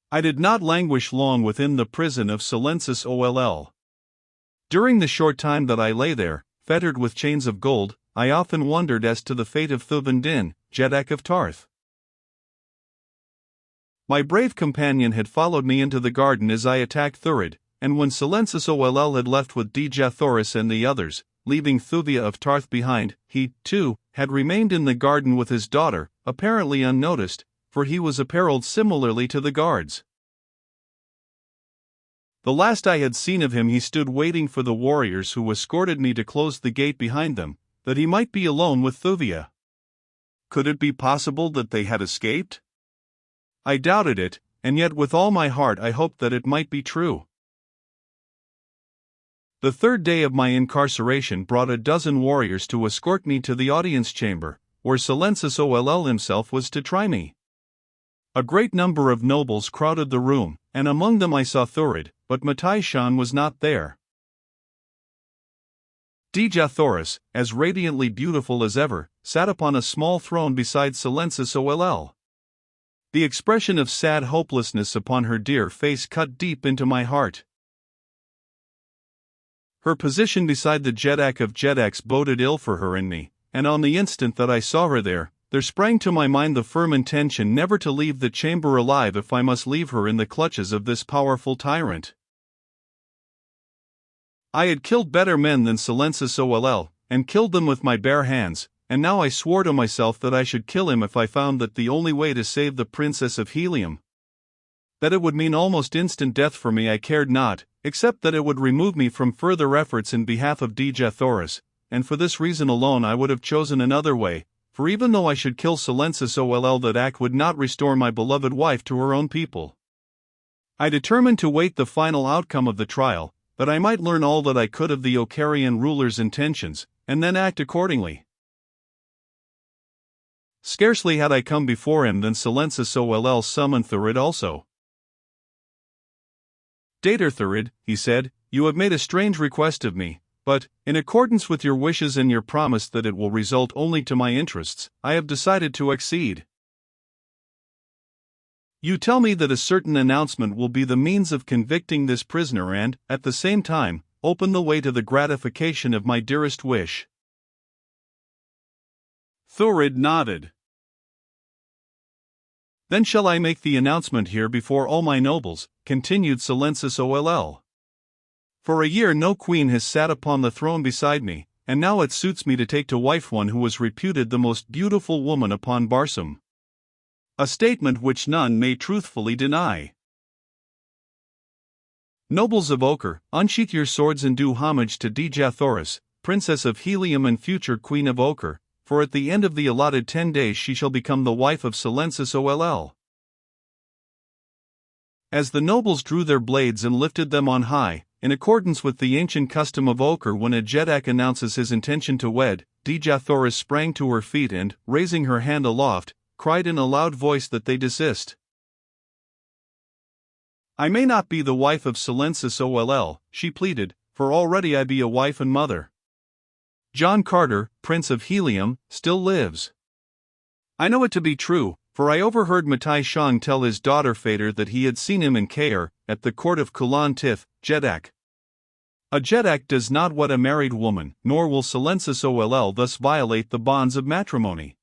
I did not languish long within the prison of Silensis Oll. During the short time that I lay there, fettered with chains of gold, I often wondered as to the fate of Thuvendin, Jeddak of Tarth. My brave companion had followed me into the garden as I attacked Thurid, and when Silensis Oll had left with Dejathoris and the others, leaving Thuvia of Tarth behind, he, too, had remained in the garden with his daughter, apparently unnoticed, for he was apparelled similarly to the guards. The last I had seen of him, he stood waiting for the warriors who escorted me to close the gate behind them, that he might be alone with Thuvia. Could it be possible that they had escaped? I doubted it, and yet with all my heart I hoped that it might be true. The third day of my incarceration brought a dozen warriors to escort me to the audience chamber, where Silensis Oll himself was to try me. A great number of nobles crowded the room, and among them I saw Thurid, but Matai-Shan was not there. Dejathoris, as radiantly beautiful as ever, sat upon a small throne beside Silensis Oll. The expression of sad hopelessness upon her dear face cut deep into my heart. Her position beside the Jeddak of Jeddaks boded ill for her and me, and on the instant that I saw her there sprang to my mind the firm intention never to leave the chamber alive if I must leave her in the clutches of this powerful tyrant. I had killed better men than Silensis Oll, and killed them with my bare hands, and now I swore to myself that I should kill him if I found that the only way to save the Princess of Helium. That it would mean almost instant death for me I cared not, except that it would remove me from further efforts in behalf of Dejathoris, and for this reason alone I would have chosen another way, for even though I should kill Silensis Oll, that act would not restore my beloved wife to her own people. I determined to wait the final outcome of the trial, that I might learn all that I could of the Ocarian ruler's intentions, and then act accordingly. Scarcely had I come before him than Silensis Oll summoned Thurid also. "Dater Thurid," he said, "you have made a strange request of me, but, in accordance with your wishes and your promise that it will result only to my interests, I have decided to accede. You tell me that a certain announcement will be the means of convicting this prisoner and, at the same time, open the way to the gratification of my dearest wish." Thurid nodded. "Then shall I make the announcement here before all my nobles," continued Silensis Oll. "For a year no queen has sat upon the throne beside me, and now it suits me to take to wife one who was reputed the most beautiful woman upon Barsoom. A statement which none may truthfully deny. Nobles of Ochre, unsheath your swords and do homage to Dejathoris, Princess of Helium and future Queen of Ochre, for at the end of the allotted 10 days she shall become the wife of Silensis Oll." As the nobles drew their blades and lifted them on high, in accordance with the ancient custom of Ochre when a Jeddak announces his intention to wed, Dejathoris sprang to her feet and, raising her hand aloft, cried in a loud voice that they desist. "I may not be the wife of Silensis Oll," she pleaded, "for already I be a wife and mother. John Carter, Prince of Helium, still lives. I know it to be true, for I overheard Matai-Shan tell his daughter Fader that he had seen him in Caer, at the court of Kulan Tif, Jeddak. A Jeddak does not wed a married woman, nor will Silensis Oll thus violate the bonds of matrimony."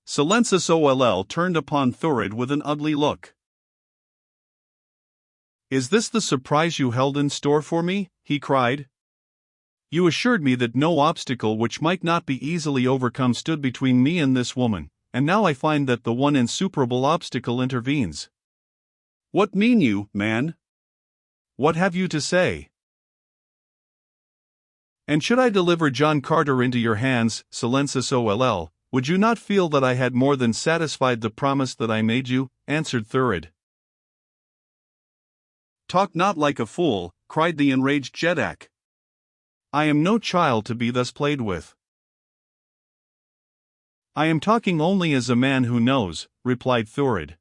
Silensis Oll turned upon Thurid with an ugly look. "Is this the surprise you held in store for me?" he cried. "You assured me that no obstacle which might not be easily overcome stood between me and this woman, and now I find that the one insuperable obstacle intervenes. What mean you, man? What have you to say? And should I deliver John Carter into your hands, Silensis Oll, would you not feel that I had more than satisfied the promise that I made you?" answered Thurid. "Talk not like a fool," cried the enraged Jeddak. "I am no child to be thus played with." "I am talking only as a man who knows," replied Thurid.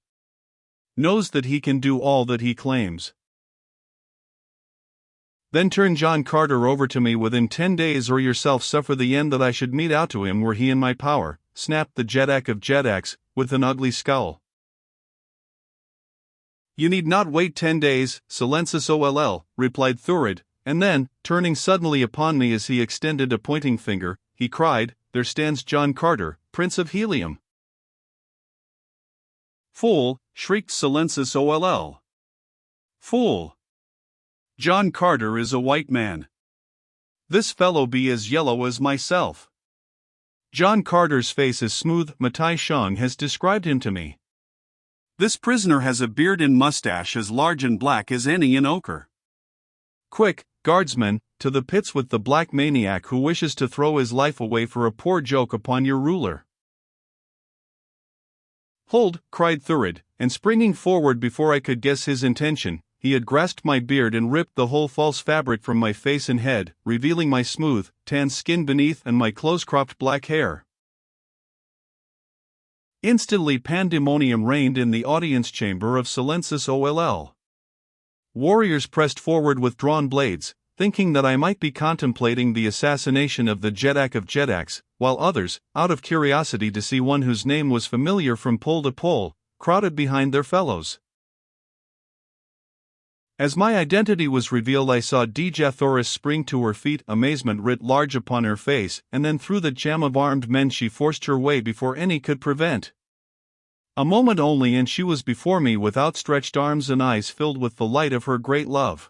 "Knows that he can do all that he claims." "Then turn John Carter over to me within 10 days or yourself suffer the end that I should mete out to him were he in my power," snapped the Jeddak of Jeddaks, with an ugly scowl. You need not wait 10 days, Silencis OLL, replied Thurid, and then, turning suddenly upon me as he extended a pointing finger, he cried, There stands John Carter, Prince of Helium. Fool, shrieked Silencis OLL. Fool! John Carter is a white man. This fellow be as yellow as myself. John Carter's face is smooth, Matai Shang has described him to me. This prisoner has a beard and mustache as large and black as any in ochre. Quick, guardsmen, to the pits with the black maniac who wishes to throw his life away for a poor joke upon your ruler. Hold, cried Thurid, and springing forward before I could guess his intention, he had grasped my beard and ripped the whole false fabric from my face and head, revealing my smooth, tan skin beneath and my close-cropped black hair. Instantly pandemonium reigned in the audience chamber of Silencis OLL. Warriors pressed forward with drawn blades, thinking that I might be contemplating the assassination of the Jedak of Jedaks, while others, out of curiosity to see one whose name was familiar from pole to pole, crowded behind their fellows. As my identity was revealed, I saw Dejathoris spring to her feet, amazement writ large upon her face, and then through the jam of armed men she forced her way before any could prevent. A moment only and she was before me with outstretched arms and eyes filled with the light of her great love.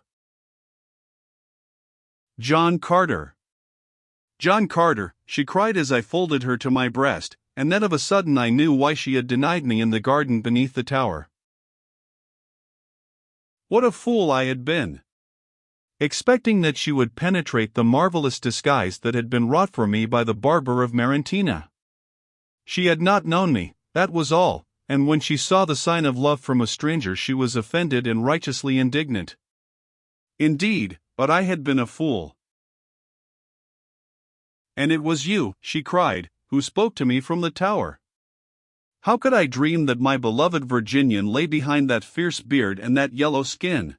John Carter! John Carter, she cried as I folded her to my breast, and then of a sudden I knew why she had denied me in the garden beneath the tower. What a fool I had been! Expecting that she would penetrate the marvelous disguise that had been wrought for me by the barber of Marentina. She had not known me, that was all, and when she saw the sign of love from a stranger she was offended and righteously indignant. Indeed, but I had been a fool. And it was you, she cried, who spoke to me from the tower. How could I dream that my beloved Virginian lay behind that fierce beard and that yellow skin?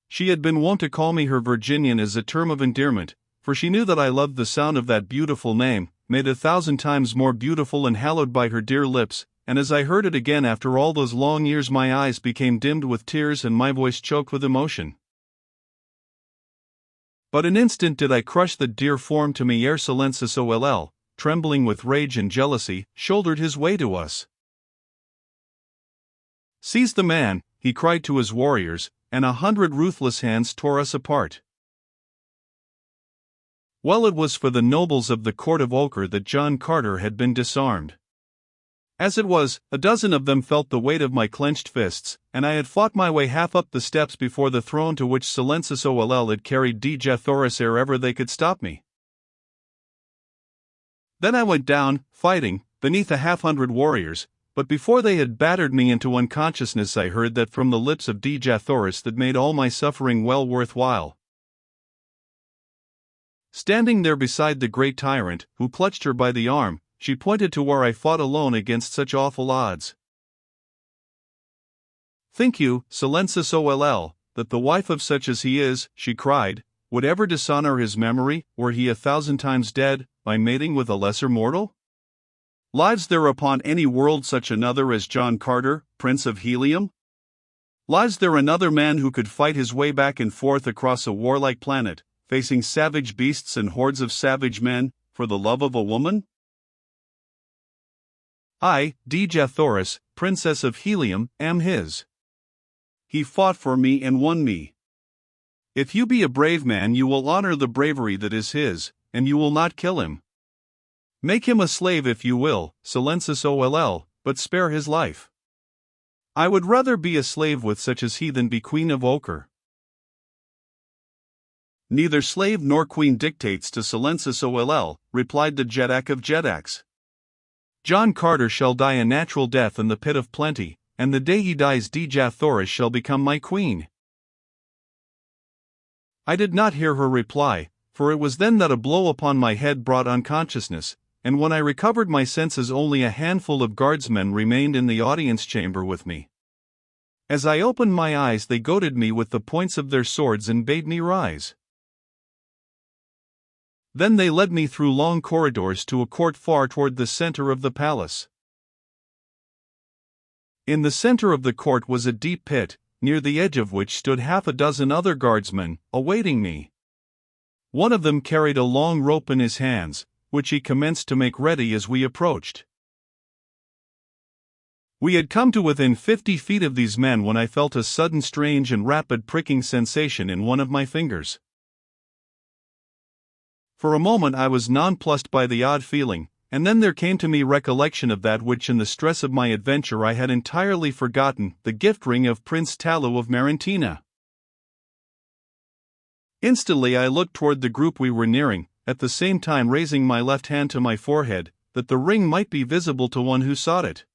She had been wont to call me her Virginian as a term of endearment, for she knew that I loved the sound of that beautiful name, made 1,000 times more beautiful and hallowed by her dear lips, and as I heard it again after all those long years my eyes became dimmed with tears and my voice choked with emotion. But an instant did I crush the dear form to me ere Silencis OLL, trembling with rage and jealousy, shouldered his way to us. Seize the man, he cried to his warriors, and 100 ruthless hands tore us apart. Well, it was for the nobles of the court of Ochre that John Carter had been disarmed. As it was, 12 of them felt the weight of my clenched fists, and I had fought my way half up the steps before the throne to which Silencis OLL had carried Dejathoris ere ever they could stop me. Then I went down, fighting, beneath 100 warriors, but before they had battered me into unconsciousness I heard that from the lips of Dejathoris that made all my suffering well worthwhile. Standing there beside the great tyrant, who clutched her by the arm, she pointed to where I fought alone against such awful odds. Think you, Silencis OLL, that the wife of such as he is, she cried, would ever dishonor his memory, were he 1,000 times dead, by mating with a lesser mortal? Lives there upon any world such another as John Carter, Prince of Helium? Lives there another man who could fight his way back and forth across a warlike planet, facing savage beasts and hordes of savage men, for the love of a woman? I, Dejathoris, Princess of Helium, am his. He fought for me and won me. If you be a brave man you will honor the bravery that is his, and you will not kill him. Make him a slave if you will, Silencis OLL, but spare his life. I would rather be a slave with such as he than be Queen of Ochre. Neither slave nor queen dictates to Silencis OLL, replied the Jedak of Jedaks. John Carter shall die a natural death in the pit of plenty, and the day he dies Dejathoris shall become my queen. I did not hear her reply, for it was then that a blow upon my head brought unconsciousness, and when I recovered my senses only a handful of guardsmen remained in the audience chamber with me. As I opened my eyes they goaded me with the points of their swords and bade me rise. Then they led me through long corridors to a court far toward the center of the palace. In the center of the court was a deep pit, near the edge of which stood half a dozen other guardsmen, awaiting me. One of them carried a long rope in his hands, which he commenced to make ready as we approached. We had come to within 50 feet of these men when I felt a sudden strange and rapid pricking sensation in one of my fingers. For a moment I was nonplussed by the odd feeling, and then there came to me recollection of that which in the stress of my adventure I had entirely forgotten, the gift ring of Prince Talu of Marantina. Instantly I looked toward the group we were nearing, at the same time raising my left hand to my forehead, that the ring might be visible to one who sought it.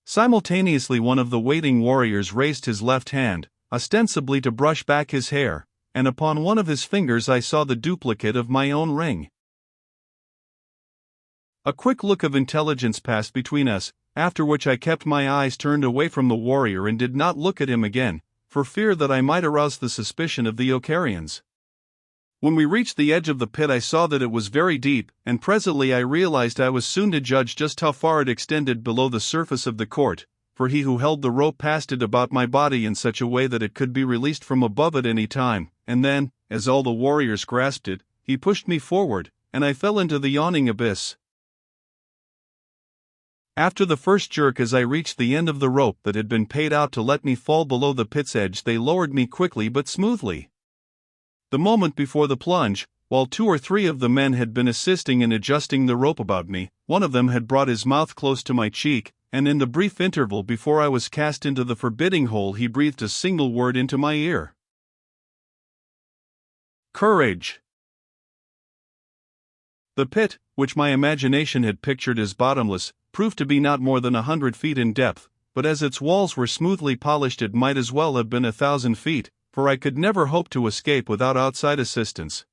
Simultaneously one of the waiting warriors raised his left hand, ostensibly to brush back his hair, and upon one of his fingers I saw the duplicate of my own ring. A quick look of intelligence passed between us, after which I kept my eyes turned away from the warrior and did not look at him again, for fear that I might arouse the suspicion of the Ocarians. When we reached the edge of the pit I saw that it was very deep, and presently I realized I was soon to judge just how far it extended below the surface of the court, for he who held the rope passed it about my body in such a way that it could be released from above at any time, and then, as all the warriors grasped it, he pushed me forward, and I fell into the yawning abyss. After the first jerk as I reached the end of the rope that had been paid out to let me fall below the pit's edge, they lowered me quickly but smoothly. The moment before the plunge, while 2 or 3 of the men had been assisting in adjusting the rope about me, one of them had brought his mouth close to my cheek, and in the brief interval before I was cast into the forbidding hole he breathed a single word into my ear. Courage. The pit, which my imagination had pictured as bottomless, proved to be not more than 100 feet in depth, but as its walls were smoothly polished it might as well have been 1,000 feet, for I could never hope to escape without outside assistance.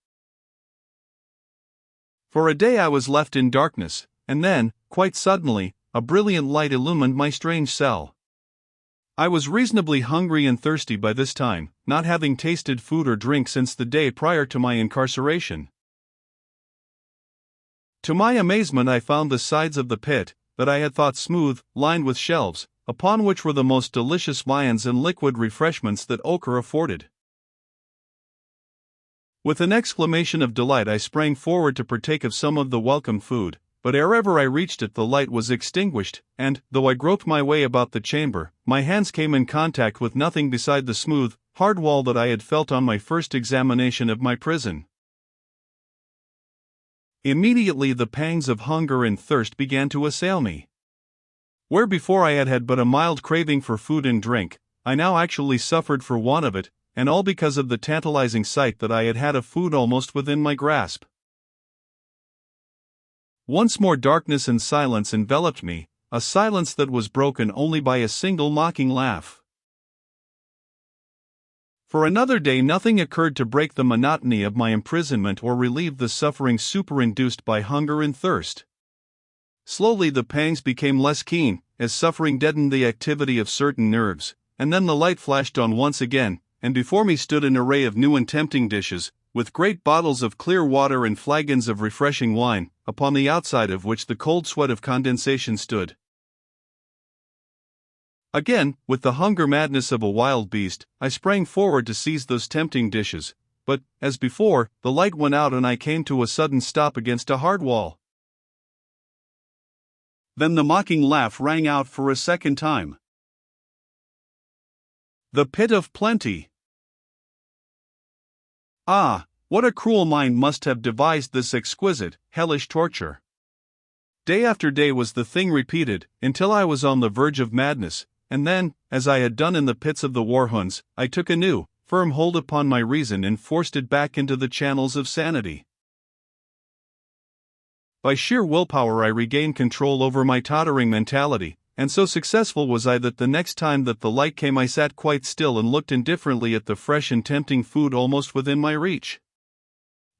For a day I was left in darkness, and then, quite suddenly, a brilliant light illumined my strange cell. I was reasonably hungry and thirsty by this time, not having tasted food or drink since the day prior to my incarceration. To my amazement I found the sides of the pit, that I had thought smooth, lined with shelves, upon which were the most delicious viands and liquid refreshments that ochre afforded. With an exclamation of delight I sprang forward to partake of some of the welcome food, but ere ever I reached it the light was extinguished, and, though I groped my way about the chamber, my hands came in contact with nothing beside the smooth, hard wall that I had felt on my first examination of my prison. Immediately the pangs of hunger and thirst began to assail me. Where before I had had but a mild craving for food and drink, I now actually suffered for want of it, and all because of the tantalizing sight that I had had of food almost within my grasp. Once more darkness and silence enveloped me, a silence that was broken only by a single mocking laugh. For another day nothing occurred to break the monotony of my imprisonment or relieve the suffering superinduced by hunger and thirst. Slowly the pangs became less keen, as suffering deadened the activity of certain nerves, and then the light flashed on once again, and before me stood an array of new and tempting dishes, with great bottles of clear water and flagons of refreshing wine, upon the outside of which the cold sweat of condensation stood. Again, with the hunger madness of a wild beast, I sprang forward to seize those tempting dishes, but, as before, the light went out and I came to a sudden stop against a hard wall. Then the mocking laugh rang out for a second time. The pit of plenty. Ah, what a cruel mind must have devised this exquisite, hellish torture. Day after day was the thing repeated, until I was on the verge of madness, and then, as I had done in the pits of the warhunds, I took a new, firm hold upon my reason and forced it back into the channels of sanity. By sheer willpower I regained control over my tottering mentality, and so successful was I that the next time that the light came I sat quite still and looked indifferently at the fresh and tempting food almost within my reach.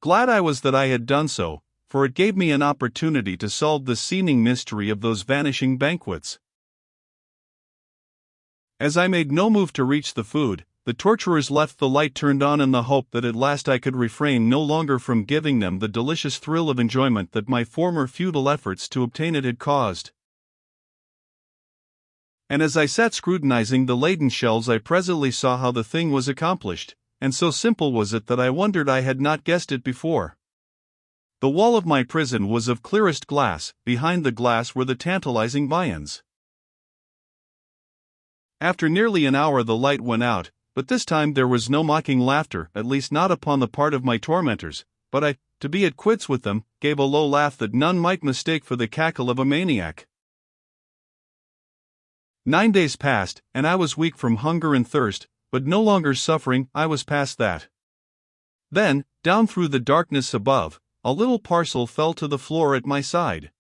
Glad I was that I had done so, for it gave me an opportunity to solve the seeming mystery of those vanishing banquets. As I made no move to reach the food, the torturers left the light turned on in the hope that at last I could refrain no longer from giving them the delicious thrill of enjoyment that my former futile efforts to obtain it had caused. And as I sat scrutinizing the laden shelves, I presently saw how the thing was accomplished, and so simple was it that I wondered I had not guessed it before. The wall of my prison was of clearest glass, behind the glass were the tantalizing viands. After nearly an hour the light went out, but this time there was no mocking laughter, at least not upon the part of my tormentors, but I, to be at quits with them, gave a low laugh that none might mistake for the cackle of a maniac. 9 days passed, and I was weak from hunger and thirst, but no longer suffering. I was past that. Then, down through the darkness above, a little parcel fell to the floor at my side.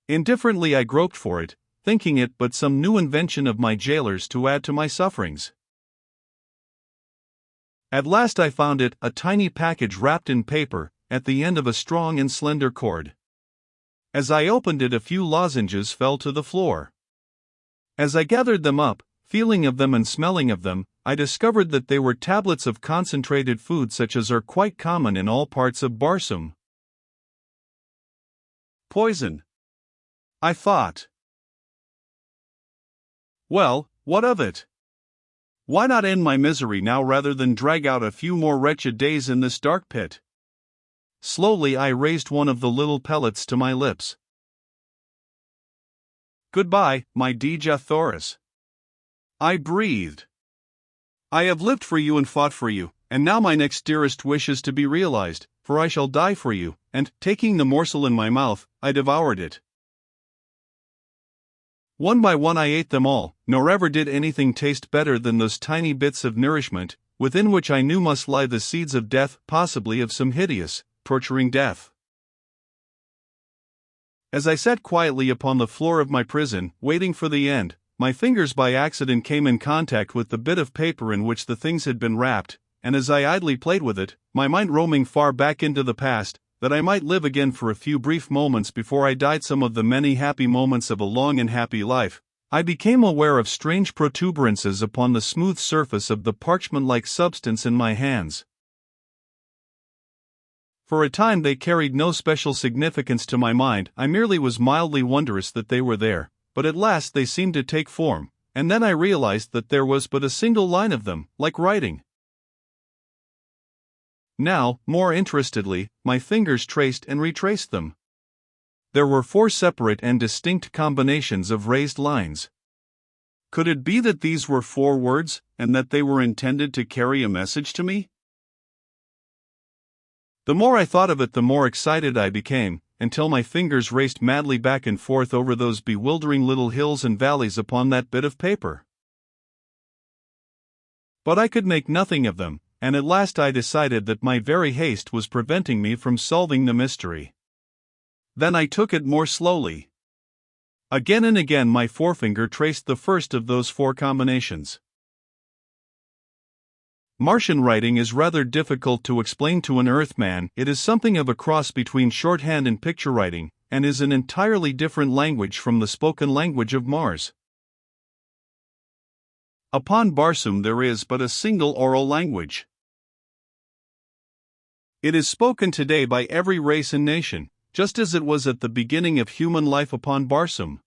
Indifferently I groped for it, thinking it but some new invention of my jailers to add to my sufferings. At last I found it, a tiny package wrapped in paper, at the end of a strong and slender cord. As I opened it, a few lozenges fell to the floor. As I gathered them up, feeling of them and smelling of them, I discovered that they were tablets of concentrated food such as are quite common in all parts of Barsoom. Poison, I thought. Well, what of it? Why not end my misery now rather than drag out a few more wretched days in this dark pit? Slowly I raised one of the little pellets to my lips. Goodbye, my Dija Thoris. I breathed. I have lived for you and fought for you, and now my next dearest wish is to be realized, for I shall die for you, and, taking the morsel in my mouth, I devoured it. One by one I ate them all, nor ever did anything taste better than those tiny bits of nourishment, within which I knew must lie the seeds of death, possibly of some hideous, torturing death. As I sat quietly upon the floor of my prison, waiting for the end, my fingers by accident came in contact with the bit of paper in which the things had been wrapped, and as I idly played with it, my mind roaming far back into the past, that I might live again for a few brief moments before I died some of the many happy moments of a long and happy life, I became aware of strange protuberances upon the smooth surface of the parchment-like substance in my hands. For a time they carried no special significance to my mind, I merely was mildly wondrous that they were there, but at last they seemed to take form, and then I realized that there was but a single line of them, like writing. Now, more interestedly, my fingers traced and retraced them. There were 4 separate and distinct combinations of raised lines. Could it be that these were 4 words, and that they were intended to carry a message to me? The more I thought of it, the more excited I became, until my fingers raced madly back and forth over those bewildering little hills and valleys upon that bit of paper. But I could make nothing of them, and at last I decided that my very haste was preventing me from solving the mystery. Then I took it more slowly. Again and again my forefinger traced the first of those 4 combinations. Martian writing is rather difficult to explain to an Earthman. It is something of a cross between shorthand and picture writing, and is an entirely different language from the spoken language of Mars. Upon Barsoom there is but a single oral language. It is spoken today by every race and nation, just as it was at the beginning of human life upon Barsoom.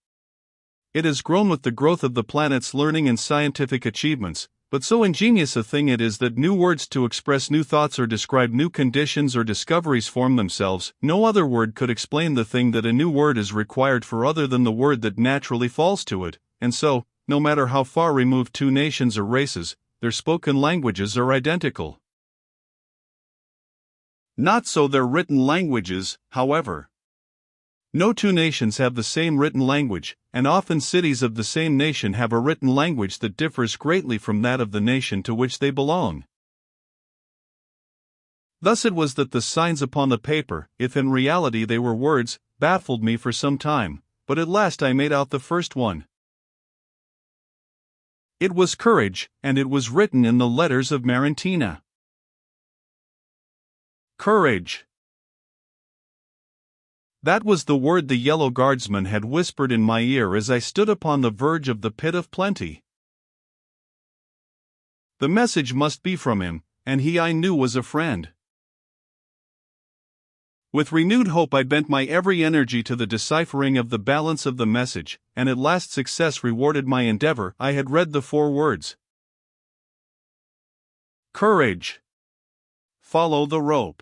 It has grown with the growth of the planet's learning and scientific achievements, but so ingenious a thing it is that new words to express new thoughts or describe new conditions or discoveries form themselves. No other word could explain the thing that a new word is required for other than the word that naturally falls to it, and so, no matter how far removed 2 nations or races, their spoken languages are identical. Not so their written languages, however. No 2 nations have the same written language, and often cities of the same nation have a written language that differs greatly from that of the nation to which they belong. Thus it was that the signs upon the paper, if in reality they were words, baffled me for some time, but at last I made out the first one. It was courage, and it was written in the letters of Marantina. Courage. That was the word the yellow guardsman had whispered in my ear as I stood upon the verge of the pit of plenty. The message must be from him, and he I knew was a friend. With renewed hope, I bent my every energy to the deciphering of the balance of the message, and at last success rewarded my endeavor. I had read the 4 words: Courage. Follow the rope.